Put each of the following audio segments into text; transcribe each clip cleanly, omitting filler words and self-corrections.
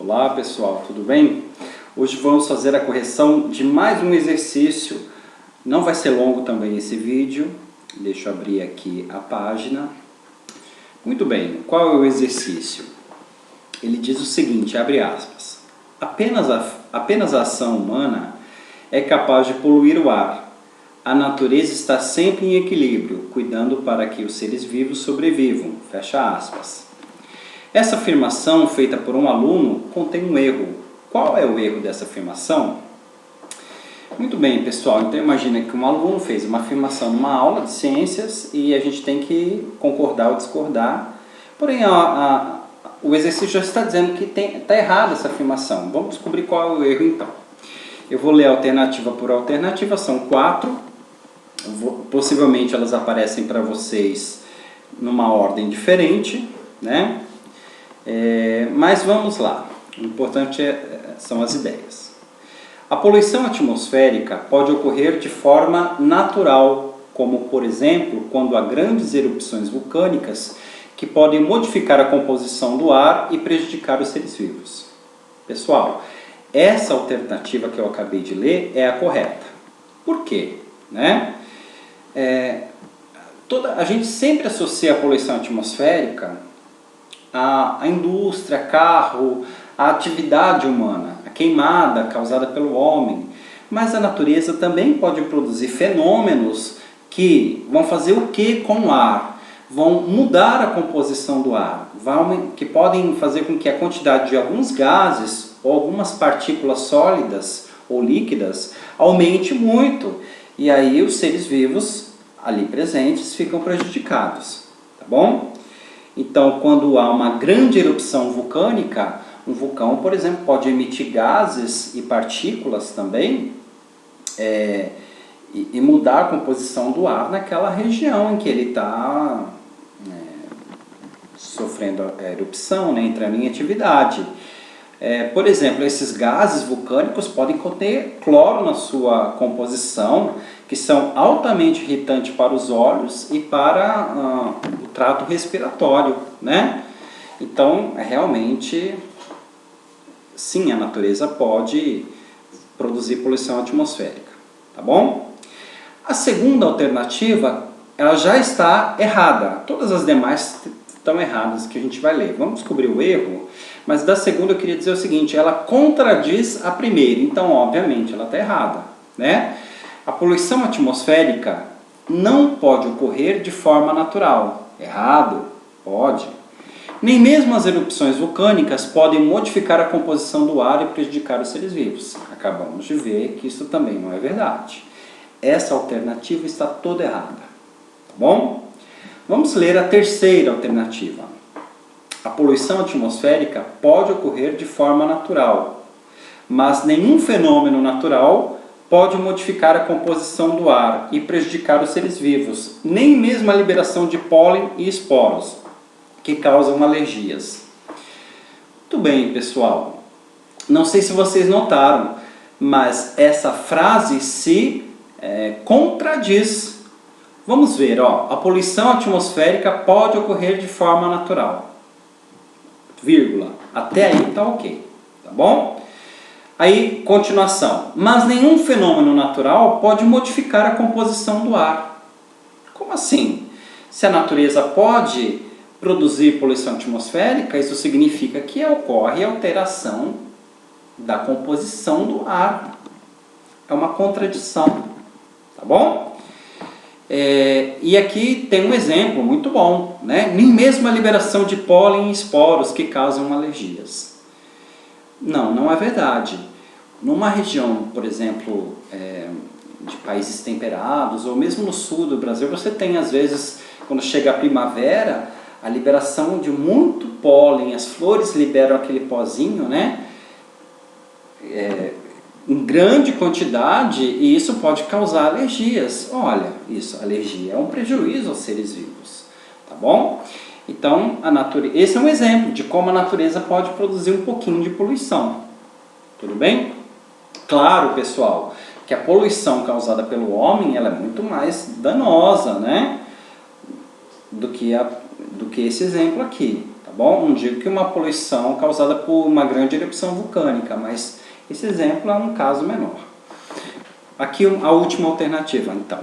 Olá pessoal, tudo bem? Hoje vamos fazer a correção de mais um exercício. Não vai ser longo também esse vídeo. Deixa eu abrir aqui a página. Muito bem, qual é o exercício? Ele diz o seguinte, abre aspas. Apenas a ação humana é capaz de poluir o ar. A natureza está sempre em equilíbrio, cuidando para que os seres vivos sobrevivam. Fecha aspas. Essa afirmação, feita por um aluno, contém um erro. Qual é o erro dessa afirmação? Muito bem, pessoal. Então, imagina que um aluno fez uma afirmação numa aula de ciências e a gente tem que concordar ou discordar. Porém, o exercício já está dizendo que está errada essa afirmação. Vamos descobrir qual é o erro, então. Eu vou ler alternativa por alternativa, são 4. Possivelmente elas aparecem para vocês numa ordem diferente, né? Mas vamos lá, o importante são as ideias. A poluição atmosférica pode ocorrer de forma natural, como por exemplo, quando há grandes erupções vulcânicas que podem modificar a composição do ar e prejudicar os seres vivos. Pessoal, essa alternativa que eu acabei de ler é a correta. Por quê? A gente sempre associa a poluição atmosférica a indústria, carro, a atividade humana, a queimada causada pelo homem. Mas a natureza também pode produzir fenômenos que vão fazer o que com o ar? Vão mudar a composição do ar, que podem fazer com que a quantidade de alguns gases ou algumas partículas sólidas ou líquidas aumente muito. E aí os seres vivos ali presentes ficam prejudicados, tá bom? Então, quando há uma grande erupção vulcânica, um vulcão, por exemplo, pode emitir gases e partículas também e mudar a composição do ar naquela região em que ele está sofrendo a erupção, entrando em atividade. Por exemplo, esses gases vulcânicos podem conter cloro na sua composição, que são altamente irritantes para os olhos e para o trato respiratório, né? Então, realmente, sim, a natureza pode produzir poluição atmosférica, tá bom? A segunda alternativa, ela já está errada. Todas as demais estão erradas que a gente vai ler. Vamos descobrir o erro, mas da segunda eu queria dizer o seguinte, ela contradiz a primeira, então, obviamente, ela está errada, né? A poluição atmosférica não pode ocorrer de forma natural. Errado? Pode. Nem mesmo as erupções vulcânicas podem modificar a composição do ar e prejudicar os seres vivos. Acabamos de ver que isso também não é verdade. Essa alternativa está toda errada. Tá bom? Vamos ler a terceira alternativa. A poluição atmosférica pode ocorrer de forma natural, mas nenhum fenômeno natural pode modificar a composição do ar e prejudicar os seres vivos, nem mesmo a liberação de pólen e esporos, que causam alergias. Muito bem, pessoal. Não sei se vocês notaram, mas essa frase se contradiz. Vamos ver, a poluição atmosférica pode ocorrer de forma natural. Vírgula. Até aí está ok, tá bom? Aí, continuação. Mas nenhum fenômeno natural pode modificar a composição do ar. Como assim? Se a natureza pode produzir poluição atmosférica, isso significa que ocorre alteração da composição do ar. É uma contradição, tá bom? E aqui tem um exemplo muito bom, né? Nem mesmo a liberação de pólen e esporos que causam alergias. Não é verdade. Numa região, por exemplo, de países temperados, ou mesmo no sul do Brasil, você tem às vezes, quando chega a primavera, a liberação de muito pólen, as flores liberam aquele pozinho, né? Em grande quantidade, e isso pode causar alergias. Olha, alergia é um prejuízo aos seres vivos, tá bom? Então, esse é um exemplo de como a natureza pode produzir um pouquinho de poluição. Tudo bem? Claro, pessoal, que a poluição causada pelo homem ela é muito mais danosa, né? Do que esse exemplo aqui, tá bom? bom? Não digo que uma poluição causada por uma grande erupção vulcânica, mas esse exemplo é um caso menor. Aqui a última alternativa, então.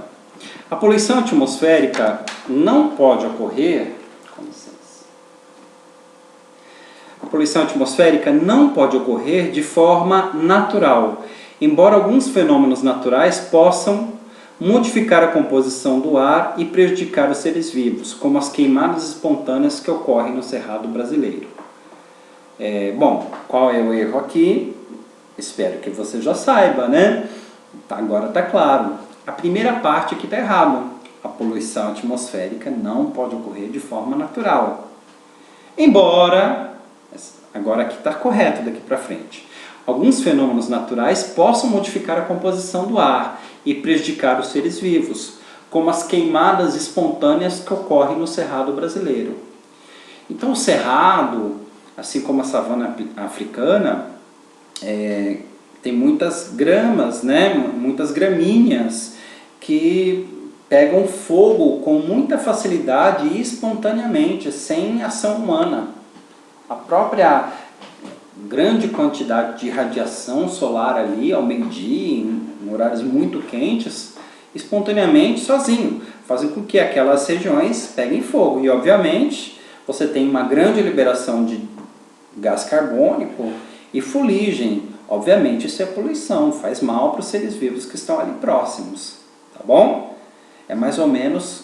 A poluição atmosférica não pode ocorrer... Com licença. A poluição atmosférica não pode ocorrer de forma natural, embora alguns fenômenos naturais possam modificar a composição do ar e prejudicar os seres vivos, como as queimadas espontâneas que ocorrem no Cerrado brasileiro. Bom, qual é o erro aqui? Espero que você já saiba, né? Agora está claro. A primeira parte aqui está errada. A poluição atmosférica não pode ocorrer de forma natural. Embora, agora aqui está correto daqui para frente, alguns fenômenos naturais possam modificar a composição do ar e prejudicar os seres vivos, como as queimadas espontâneas que ocorrem no Cerrado brasileiro. Então o Cerrado, assim como a savana africana, tem muitas gramas, né? Muitas gramíneas que pegam fogo com muita facilidade e espontaneamente, sem ação humana. A própria grande quantidade de radiação solar ali ao meio-dia, em horários muito quentes, espontaneamente, sozinho, fazem com que aquelas regiões peguem fogo. E, obviamente, você tem uma grande liberação de gás carbônico e fuligem. Obviamente, isso é poluição, faz mal para os seres vivos que estão ali próximos, tá bom? É mais ou menos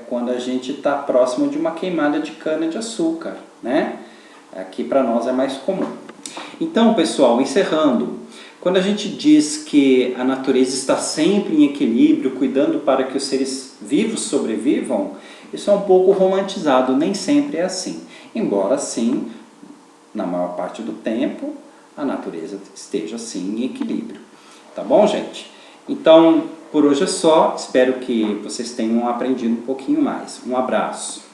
quando a gente está próximo de uma queimada de cana-de-açúcar, né? Aqui para nós é mais comum. Então, pessoal, encerrando, quando a gente diz que a natureza está sempre em equilíbrio, cuidando para que os seres vivos sobrevivam, isso é um pouco romantizado, nem sempre é assim. Embora, sim, na maior parte do tempo, a natureza esteja, sim, em equilíbrio. Tá bom, gente? Então, por hoje é só. Espero que vocês tenham aprendido um pouquinho mais. Um abraço.